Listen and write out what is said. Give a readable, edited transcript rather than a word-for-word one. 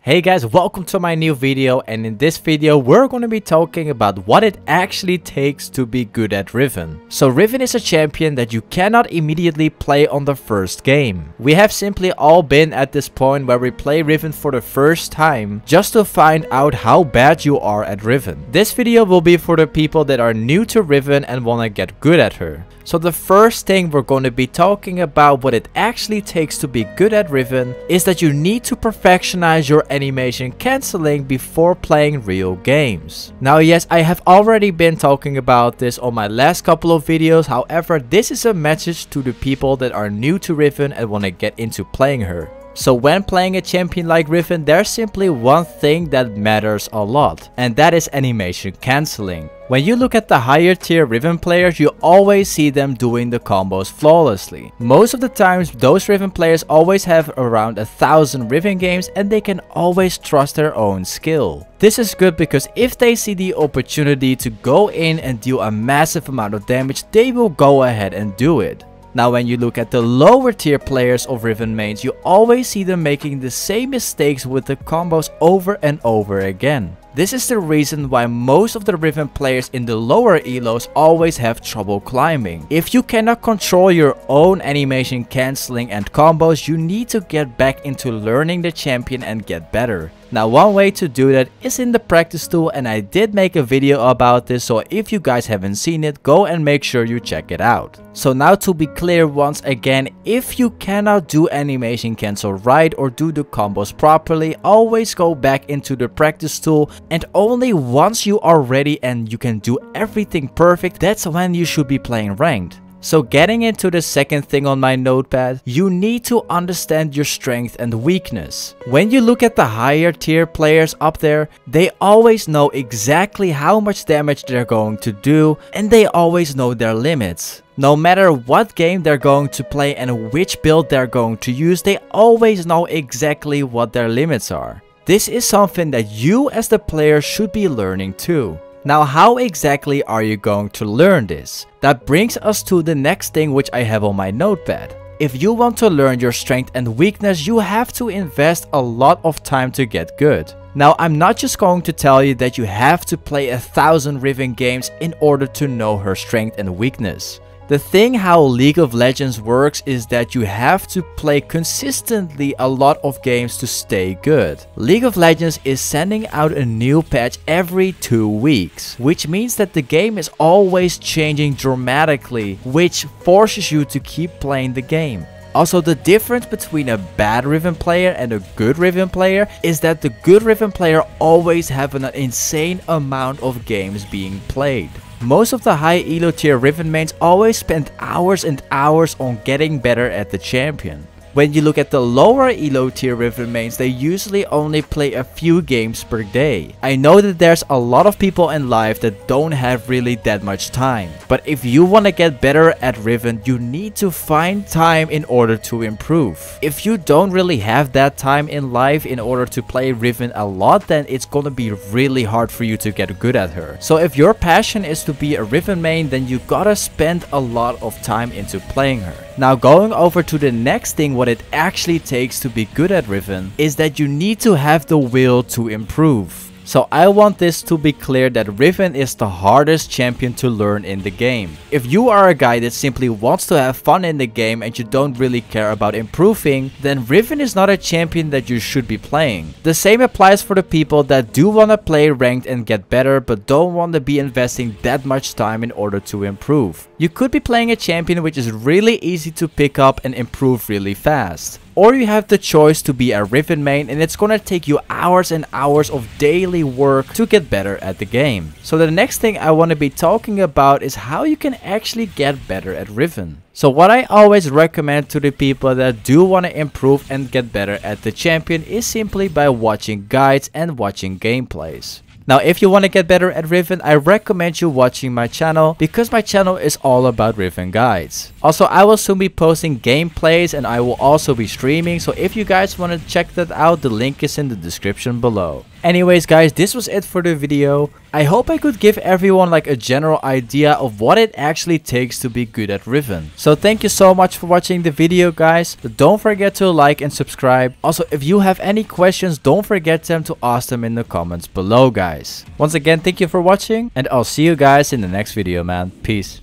Hey guys, welcome to my new video, and in this video we're going to be talking about what it actually takes to be good at Riven. So Riven is a champion that you cannot immediately play on the first game. We have simply all been at this point where we play Riven for the first time just to find out how bad you are at Riven. This video will be for the people that are new to Riven and want to get good at her. So the first thing we're going to be talking about what it actually takes to be good at Riven is that you need to perfectionize your animation cancelling before playing real games. Now yes, I have already been talking about this on my last couple of videos, however this is a message to the people that are new to Riven and want to get into playing her. So when playing a champion like Riven, there's simply one thing that matters a lot, and that is animation cancelling. When you look at the higher tier Riven players, you always see them doing the combos flawlessly. Most of the times those Riven players always have around 1,000 Riven games and they can always trust their own skill. This is good because if they see the opportunity to go in and deal a massive amount of damage, they will go ahead and do it. Now when you look at the lower tier players of Riven mains, you always see them making the same mistakes with the combos over and over again. This is the reason why most of the Riven players in the lower elos always have trouble climbing. If you cannot control your own animation cancelling and combos, you need to get back into learning the champion and get better. Now one way to do that is in the practice tool, and I did make a video about this, so if you guys haven't seen it, go and make sure you check it out. So now to be clear once again, if you cannot do animation cancel right or do the combos properly, always go back into the practice tool, and only once you are ready and you can do everything perfect, that's when you should be playing ranked. So getting into the second thing on my notepad, you need to understand your strength and weakness. When you look at the higher tier players up there, they always know exactly how much damage they're going to do, and they always know their limits. No matter what game they're going to play and which build they're going to use, they always know exactly what their limits are. This is something that you as the player should be learning too. Now how exactly are you going to learn this? That brings us to the next thing which I have on my notepad. If you want to learn your strength and weakness, you have to invest a lot of time to get good. Now I'm not just going to tell you that you have to play 1,000 Riven games in order to know her strength and weakness. The thing how League of Legends works is that you have to play consistently a lot of games to stay good. League of Legends is sending out a new patch every 2 weeks, which means that the game is always changing dramatically, which forces you to keep playing the game. Also, the difference between a bad Riven player and a good Riven player is that the good Riven player always have an insane amount of games being played. Most of the high elo tier Riven mains always spend hours and hours on getting better at the champion. When you look at the lower elo tier Riven mains, they usually only play a few games per day. I know that there's a lot of people in life that don't have really that much time. But if you want to get better at Riven, you need to find time in order to improve. If you don't really have that time in life in order to play Riven a lot, then it's gonna be really hard for you to get good at her. So if your passion is to be a Riven main, then you gotta spend a lot of time into playing her. Now going over to the next thing, what it actually takes to be good at Riven is that you need to have the will to improve. So I want this to be clear that Riven is the hardest champion to learn in the game. If you are a guy that simply wants to have fun in the game and you don't really care about improving, then Riven is not a champion that you should be playing. The same applies for the people that do want to play ranked and get better but don't want to be investing that much time in order to improve. You could be playing a champion which is really easy to pick up and improve really fast. Or you have the choice to be a Riven main and it's gonna take you hours and hours of daily work to get better at the game. So the next thing I want to be talking about is how you can actually get better at Riven. So what I always recommend to the people that do want to improve and get better at the champion is simply by watching guides and watching gameplays. Now if you want to get better at Riven, I recommend you watching my channel because my channel is all about Riven guides. Also, I will soon be posting gameplays and I will also be streaming, so if you guys want to check that out, the link is in the description below. Anyways guys, this was it for the video. I hope I could give everyone like a general idea of what it actually takes to be good at Riven. So thank you so much for watching the video, guys. Don't forget to like and subscribe. Also, if you have any questions, don't forget to ask them in the comments below, guys. Once again, thank you for watching, and I'll see you guys in the next video, man. Peace.